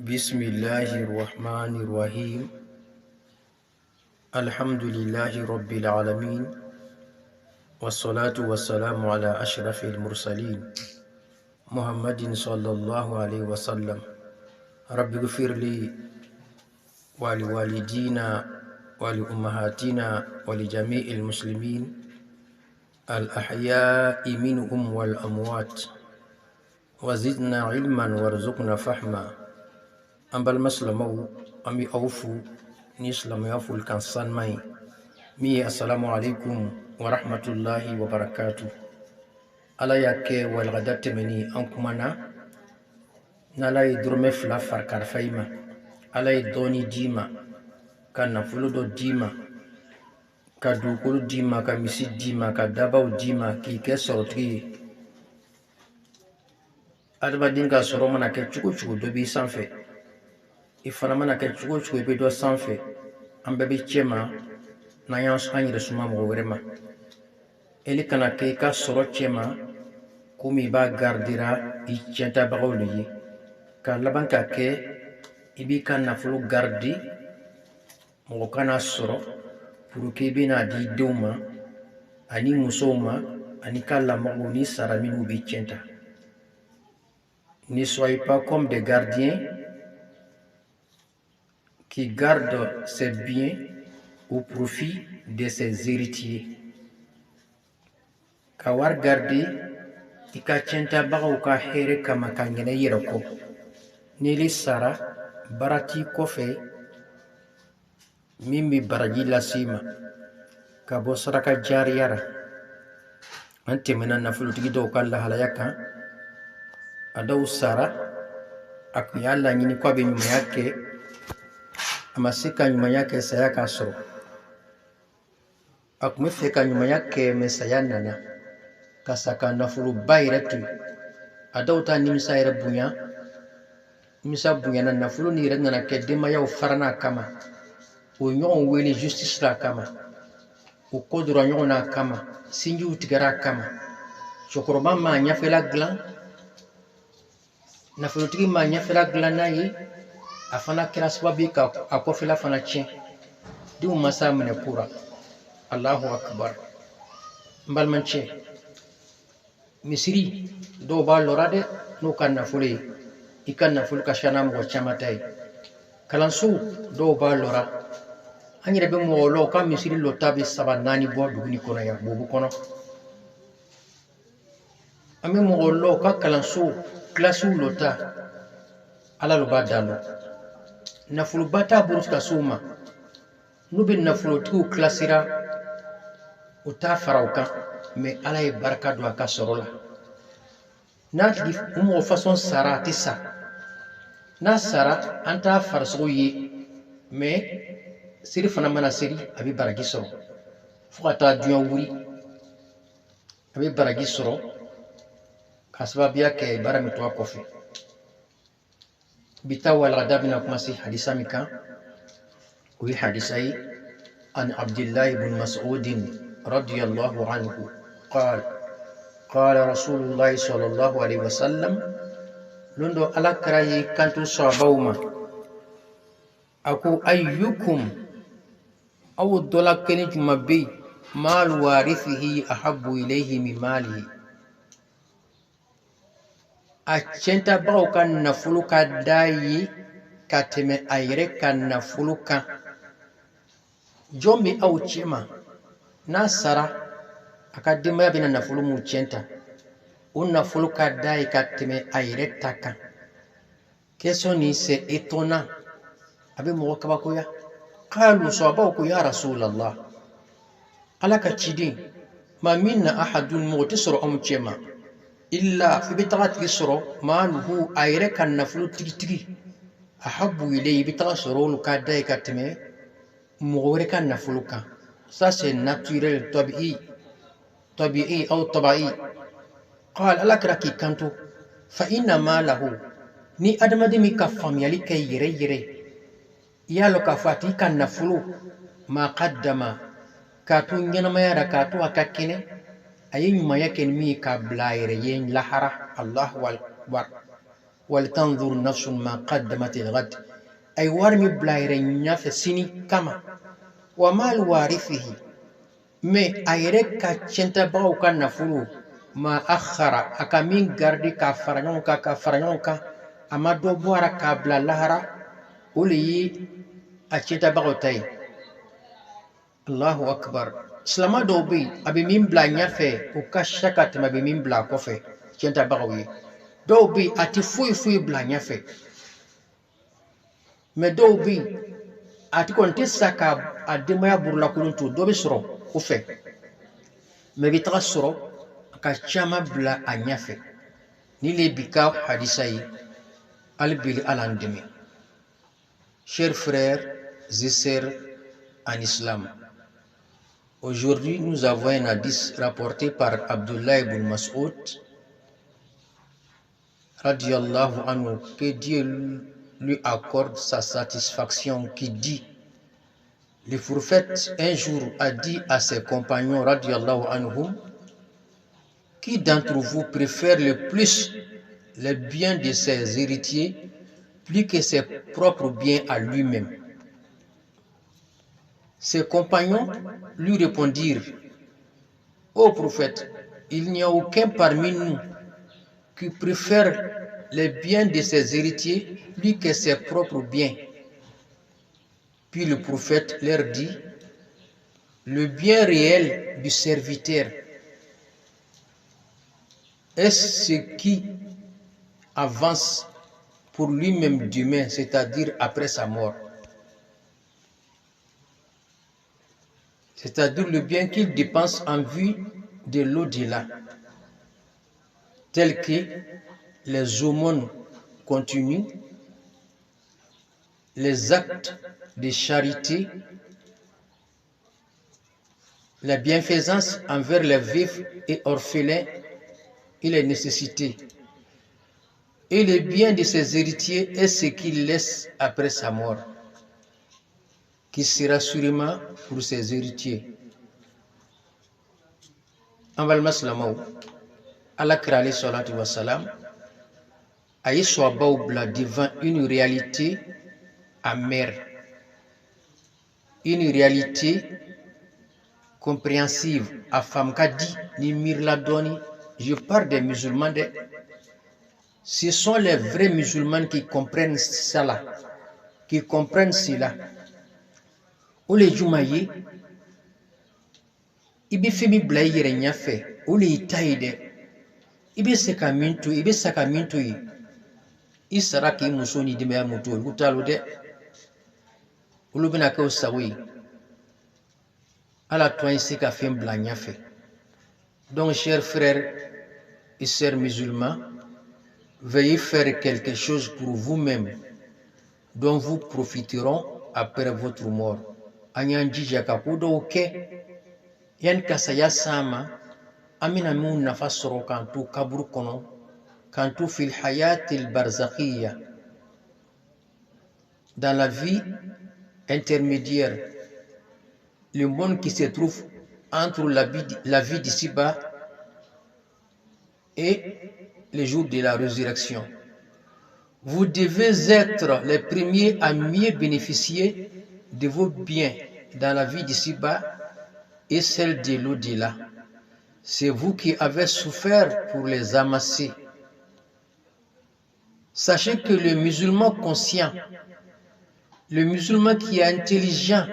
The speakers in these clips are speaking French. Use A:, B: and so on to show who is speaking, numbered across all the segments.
A: بسم الله الرحمن الرحيم. الحمد لله رب العالمين، والصلاة والسلام على أشرف المرسلين محمد صلى الله عليه وسلم. رب اغفر لي ولوالدينا ولأمهاتنا ولجميع المسلمين الأحياء منهم والأموات، وزدنا علما وارزقنا فهما. Ambal maslamaw ami awfu ni islam ya ful kan san mai mi assalamu alaikum wa rahmatullahi wa barakatuh. Ala yake wal gadat meni an kumana nala idurme fla farkar fayma ala idoni dima kana fuludo dima ka dukulu dima ka misi dima ka dabaw dima ki ke sorti adaba dinga soro mana ke chuku do bi sanfe ifana mana ke chugo be do sanfe ambe be chema na yans anyire suma mo werema eli kana ke ka soro chema kumi ba gardira I chenta bagoli ka labanka ke ibi kana fulu gardi mo kana soro pour ke bina di doma ani musoma ani kala mo ni saraminu bi chenta. Ne soyez pas comme des gardiens qui garde ses biens au profit de ses héritiers. Kawar gardi ika chenta bagaw ka here kama kangene yeroko nili sara barati kofe mimi baraji lasima kabo saraka jariyara ante mena nafulu tigido kala halayaka adaw sara akuyala nyini kwa be nyuma yake amasika nyuma yake saya kasoro akumefeka nyuma yake mesayanana kasaka nafulu bayratu adauta nimsa bunya na nafulu ni renna na kedema ya ufarana kama unyon weli justice la kama ukodura nyon na kama sinji utigara kama chokoroba ma nyafela glan nafulu tigi ma nyafela glan nayi afana kira sababi ka akofela fana chen di umasa mene kura. Allahu akbar. Mbal manche misiri do ba lorade no kan nafuli ikan naful kashana mo chamatai kalansu do ba lora anyire be mo lo ka misiri lo tabi sabanani bo duguni kono ya bobu kono ami mo lo ka kalansu klasu lota ala lo badalo nafulu bata burus kasuma nubin nafulu tu klasira uta farauka me ala ye baraka do aka sorola na tigi umo façon sara tisa na sara anta farso ye me siri fana mana siri abi baragi soro fukata dunya wuri abi baragi soro kasbabiya ke barami to akofi bitaw al-ghadabina kumasi hadisa mika wi hadisai an Abdullah ibn Mas'ud radiyallahu anhu قال رسول الله صلى الله عليه وسلم لندو على كراي كانتو صابوما أكو أيكم أو الدولا كنج مبي مال وارثه أحب إليه من ماله أچنتا باو كان نفلوكا داي كاتم أيري كان نفلوكا جومي أو چما ناسرا akadima ya bina nafulu muchenta unafulu kadai katime airetaka keso ni se etona abe mo kabako ya qalu sabaku ya rasulullah alaka chidi ma minna ahadun mutisru amchema illa fi bitagat yusru maluhu aireka nafulu tigi ahabbu ilayhi bitasru kadai katime muwreka nafuluka ça c'est naturel طبيعي أو طبيعي. قال ألكركي كنتو فإنما له ني أدم دمي كفام يلك يري يالو كفاتي كان نفلو ما قدم كاتو ينما يرى كاتو أكاكيني أين ما يكن مي كبلاير ين لحرة الله والبر ولتنظر نفس ما قدمت الغد أي ورمي بلايرين في سيني كما وما الوارثه مي أيرك كنت باو كان نفلو ما أخر أكامين غاردي كفرنونكا أما دوبوارا كابلا لهرا أولي أكنت باو تاي الله أكبر سلama دوبي أبي مين بلا نيافي وكاشكات ما بي مين بلا كوفي كنت باوي دوبي أتي فوي بلا نيافي مي دوبي أتي كنت ساكا أدميا برلا كولونتو دوبي سرو وفي مي بيتغا سرو كاشاما بلا أنيافي نيلي بيكاو حديثاي البيل alandemi. Chers frères et sœurs en islam, aujourd'hui nous avons un hadith rapporté par Abdullah ibn Mas'ud radiyallahu anhu, que Dieu lui accorde sa satisfaction, qui dit: le prophète un jour a dit à ses compagnons radiyallahu anhum: qui d'entre vous préfère le plus les biens de ses héritiers plus que ses propres biens à lui-même? Ses compagnons lui répondirent: ô prophète, il n'y a aucun parmi nous qui préfère les biens de ses héritiers plus que ses propres biens. Puis le prophète leur dit: le bien réel du serviteur est ce qui avance pour lui-même demain, c'est-à-dire après sa mort. C'est-à-dire le bien qu'il dépense en vue de l'au-delà, tel que les aumônes continues, les actes de charité, la bienfaisance envers les vifs et orphelins et les nécessités. Et le bien de ses héritiers est ce qu'il laisse après sa mort, qui sera sûrement pour ses héritiers. Enval maslamaw ala krali salatu wassalam ayi soabaw bla devant une réalité amère, une réalité compréhensive. A femme ka dit ni mirla doni, je parle des musulmans de. Ce sont les vrais musulmans qui comprennent cela, qui comprennent cela. Ou les jumaye, ibi femi blai yere nyafe, ou les itaide, ibi sekamintu, ibi sakamintu yi, isaraki musoni dime amutu, utalude, ulubina ka usawi, ala toi seka fem bla nyafe. Donc, chers frères et sœurs musulmans, veuillez faire quelque chose pour vous-même dont vous profiteront après votre mort. Anyanjija kakudo uke yan kasaya sama amina mun nafasoro kantu kaburu kono kantu fil hayat al barzakhiya, dans la vie intermédiaire, le monde qui se trouve entre la vie d'ici-bas et le jour de la résurrection. Vous devez être les premiers à mieux bénéficier de vos biens dans la vie d'ici-bas et celle de l'au-delà. C'est vous qui avez souffert pour les amasser. Sachez que le musulman conscient, le musulman qui est intelligent,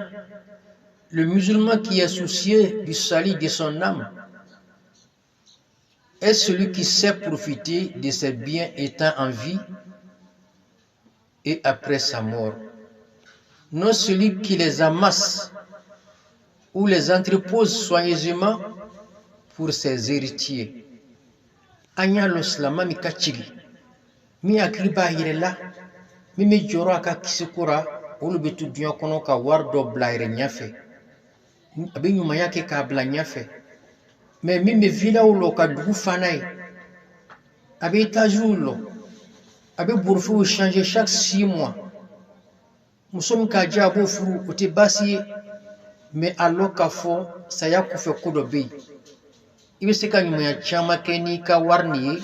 A: le musulman qui est soucieux du salut de son âme, est celui qui sait profiter de ses biens étant en vie et après sa mort. Non celui qui les amasse ou les entrepose soigneusement pour ses héritiers. Anya l'oslama mi kachigi, mi akriba yirela, mi joro aka kisikura, ulu betu dunya kono ka wardo blaire nyafe. Abi nyuma yake ka bla nyafe. Mais mimi vila ulo ka dugu fanaye, abe étage lo, abe bourfou changer chaque 6 mois. Musom ka jabo furu ote basi, mais allo ka fo saya ku fe kudo be. Ibe se ka nyuma ya chama keni ka warni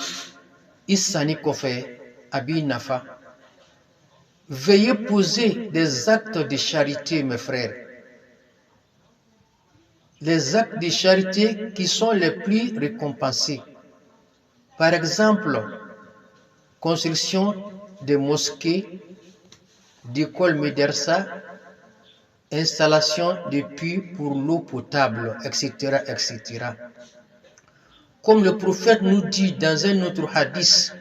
A: isani ko fe Abi Nafa. Veuillez poser des actes de charité, mes frères. Les actes de charité qui sont les plus récompensés. Par exemple, construction de mosquées, d'écoles médersa, installation de puits pour l'eau potable, etc., etc. Comme le prophète nous dit dans un autre hadith,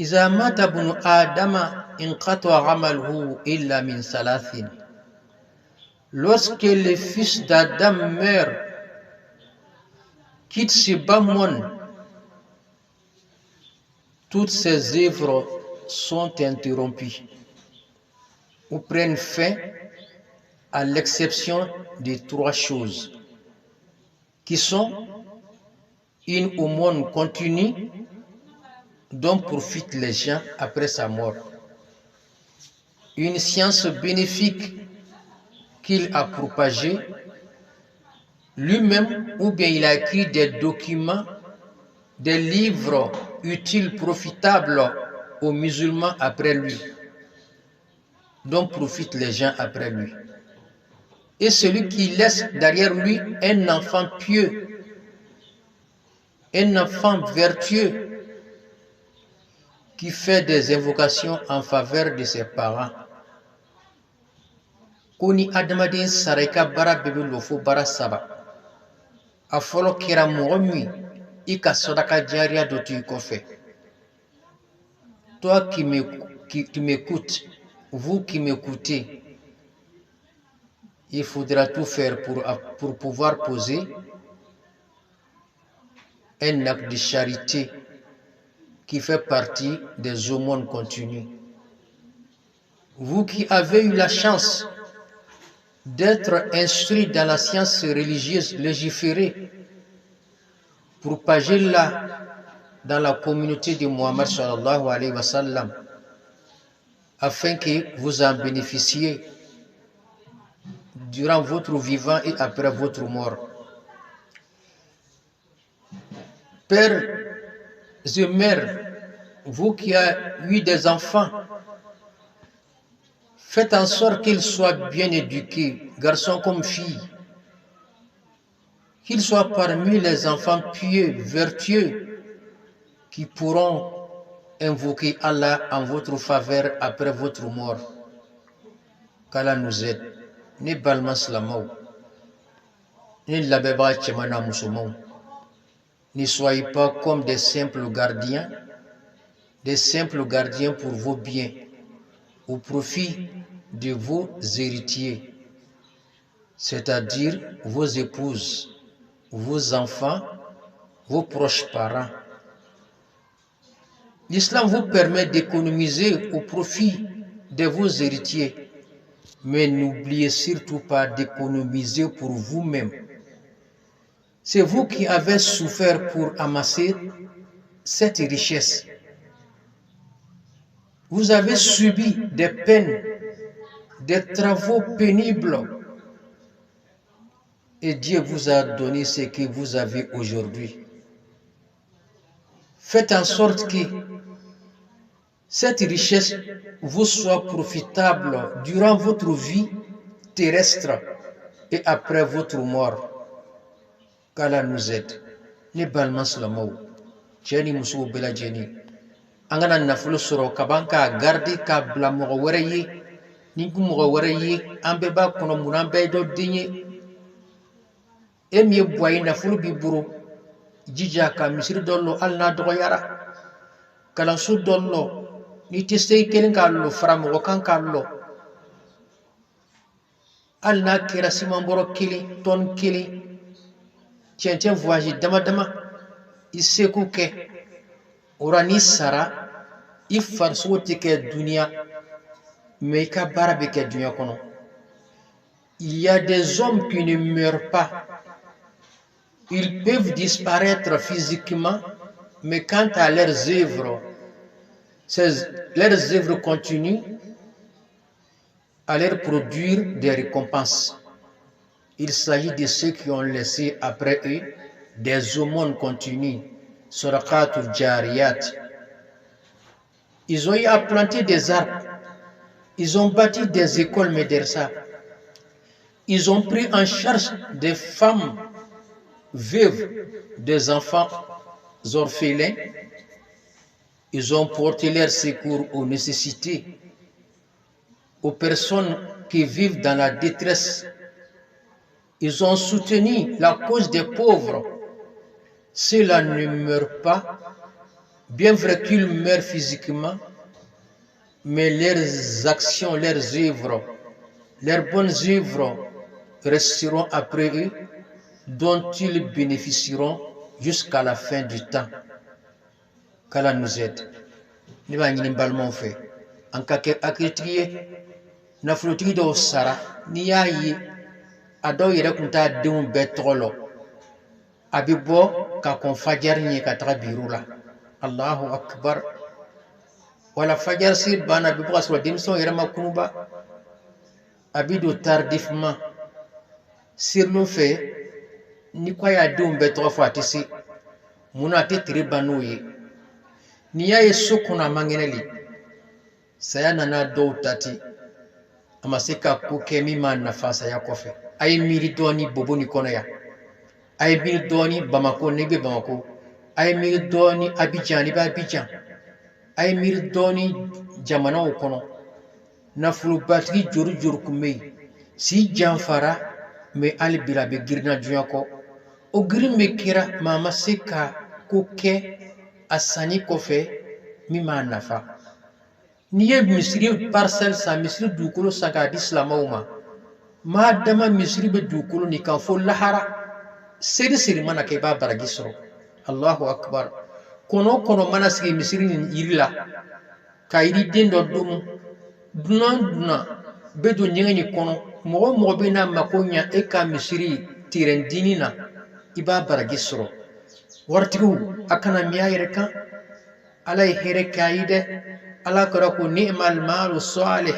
A: إذا مات ابن آدم انقطع عمله إلا من ثلاث. Lorsque le fils d'Adam meurt, quitte ce bas monde, toutes ses œuvres sont interrompues ou prennent fin, à l'exception de 3 choses qui sont une aumône continue dont profitent les gens après sa mort, une science bénéfique qu'il a propagée lui-même, ou bien il a écrit des documents, des livres utiles, profitables aux musulmans après lui, dont profitent les gens après lui. Et celui qui laisse derrière lui un enfant pieux, un enfant vertueux, qui fait des invocations en faveur de ses parents. Koni adamaden saraka bara bebe lofo bara saba. A folo kira mɔgɔ i ka sadaka jariya dɔ to i kɔfɛ. Toi qui m'écoutes, vous qui m'écoutez, il faudra tout faire pour pouvoir poser un acte de charité qui fait partie des aumônes continues. Vous qui avez eu la chance d'être instruit dans la science religieuse légiférée, propagez-la dans la communauté de Muhammad sallallahu alayhi wa sallam, afin que vous en bénéficiez durant votre vivant et après votre mort. Pères et mères, vous qui avez eu des enfants, faites en sorte qu'ils soient bien éduqués, garçons comme filles, qu'ils soient parmi les enfants pieux, vertueux, qui pourront invoquer Allah en votre faveur après votre mort. Qu'Allah nous aide. Ni balma slamaw, ni labeba tchemana musulmans. Ne soyez pas comme des simples gardiens pour vos biens, au profit de vos héritiers, c'est-à-dire vos épouses, vos enfants, vos proches parents. L'islam vous permet d'économiser au profit de vos héritiers, mais n'oubliez surtout pas d'économiser pour vous-même. C'est vous qui avez souffert pour amasser cette richesse. Vous avez subi des peines, des travaux pénibles, et Dieu vous a donné ce que vous avez aujourd'hui. Faites en sorte que cette richesse vous soit profitable durant votre vie terrestre et après votre mort. Qu'Allah nous aide. Ne balma slamaw. Jeni musu bela jeni. Angana nafulu soro kabanka gardi ka bla mɔgɔ wɛrɛ ye. Ni ku mɔgɔ wɛrɛ ye, an bɛɛ b'a kɔnɔ mun an bɛɛ ye dɔ den ye. E min ye buwaye nafulu b'i bolo, jija ka misiri dɔ lɔ hali n'a dɔgɔyara. Kalanso dɔ lɔ, n'i tɛ se i kelen k'a lɔ, fara mɔgɔ kan k'a lɔ. Hali n'a kɛra siman bɔrɔ kelen, tɔni kelen, cɛncɛn voyage dama dama, i seko kɛ. Ora n'i sara, i farisogo tɛ kɛ duniya, mais i ka baara bɛ kɛ duniya kɔnɔ. Il y a des hommes qui ne meurent pas. Ils peuvent disparaître physiquement, mais quant à leurs œuvres, leurs œuvres continuent à leur produire des récompenses. Il s'agit de ceux qui ont laissé après eux des aumônes continues, sadaqatul jariyat, Ils ont eu à planter des arbres. Ils ont bâti des écoles médersa. Ils ont pris en charge des femmes veuves, des enfants orphelins. Ils ont porté leur secours aux nécessités, aux personnes qui vivent dans la détresse. Ils ont soutenu la cause des pauvres. Ceux-là ne meurent pas, bien vrai qu'ils meurent physiquement, mais leurs actions, leurs œuvres, leurs bonnes œuvres resteront après eux, dont ils bénéficieront jusqu'à la fin du temps. Qu'Allah nous aide. Ni b'a ɲini n balimaw fɛ an ka kɛ hakilitigi ye nafolotigi dɔw sara n'i y'a ye a dɔw yɛrɛ tun t'a denw bɛɛ tɔgɔ lɔ a bɛ bɔ ka kɔn fajari ɲɛ ka taga biro la Allahu akbar wala fajari seli banna a bɛ bɔ ka sɔrɔ denmisɛnw yɛrɛ ma kunuba a bɛ don tardivement sirilo fɛ ni ko a y'a denw bɛɛ tɔgɔ fɔ a tɛ se munna a tɛ tile ban n'o ye n'i y'a ye so kɔnɔ a man kɛnɛ le saya nana dɔw ta ten a ma se ka ko kɛ min m'a nafa saya kɔfɛ a ye miiri dɔɔni bobo ni kɔnɔ yan a ye miiri dɔɔni Bamako n'i bɛ Bamako a ye miiri dɔɔni Abidjan n'i bɛ Abidjan a ye miiri dɔɔni jamanaw kɔnɔ nafolobatigi jori jori tun bɛ yen si janfara mɛ hali bi a bɛ girinna diɲɛ kɔ o girin bɛ kɛra maa ma se ka ko kɛ a sanni kɔfɛ min m'a nafa n'i ye misiri parcelle san misiri dugukolo san k'a di silamɛw ma maa dama misiri bɛ dugukolo nin kan fo lahara seri seri mana kɛ i b'a baraji sɔrɔ Allahu akbar kɔnɔ o kɔnɔ mana sigi misiri nin yiri la ka yiriden dɔ domu dunan dunan bɛ don ɲɛgɛn nin kɔnɔ mɔgɔ o mɔgɔ bɛ n'a mako ɲa e ka misiri tirɛndini na i b'a baraji sɔrɔ waritigiw a kana min a yɛrɛ kan Ala ye hɛrɛ kɛ a ye dɛ Ala kɔrɔ ko ni'mal maalu salih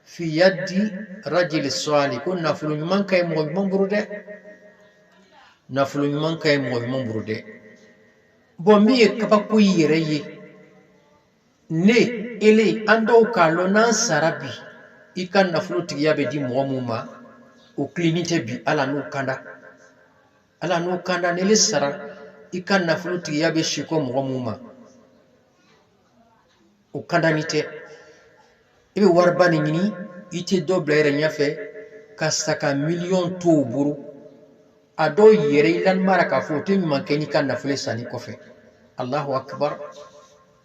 A: fi yadi rajuli salih ko nafolo ɲuman ka ɲi mɔgɔ ɲuman bolo dɛ nafolo ɲuman ka ɲi mɔgɔ ɲuman bolo dɛ bon min ye kabako yɛrɛ ye ne ele an dɔw k'a lɔn n'an sara bi i ka nafolo tigiya bɛ di mɔgɔ min ma o tilenin tɛ bi Ala n'o kanda n'ele sara i ka nafolo tigiya bɛ si kɔ mɔgɔ min ma o kandani tɛ i bɛ wariba nin ɲini i tɛ dɔ bila i yɛrɛ ɲɛfɛ ka saka miliyɔn to o bolo a dɔw yɛrɛ i lanimara k'a fɔ o tɛ ɲuman kɛ n'i ka nafolo sanni kɔfɛ Allahu akbar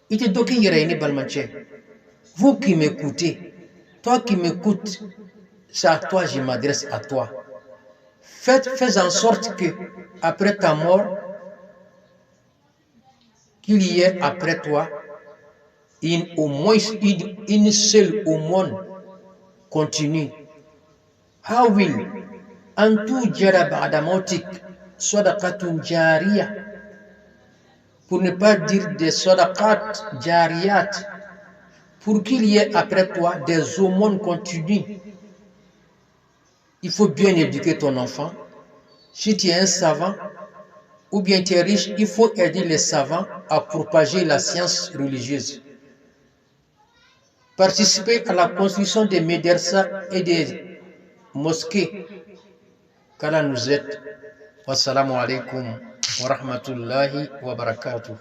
A: i tɛ dɔ k'i yɛrɛ ye ne balimacɛ vous qui m'écoutez toi qui m'écoutes c'est à toi je m'adresse à toi fais en sorte que après ta mort qu'il y ait après toi au moins une seule aumône continue. حاول أن توجد بعد موتك صدقة جارية pour ne pas dire des sadaqat jariyat pour qu'il y ait après toi des aumônes continues. Il faut bien éduquer ton enfant. Si tu es un savant ou bien tu es riche, il faut aider les savants à propager la science religieuse. Participer à la construction des médersas et des mosquées. Qu'Allah nous aide. Wassalamu alaikum wa rahmatullahi wa barakatuh.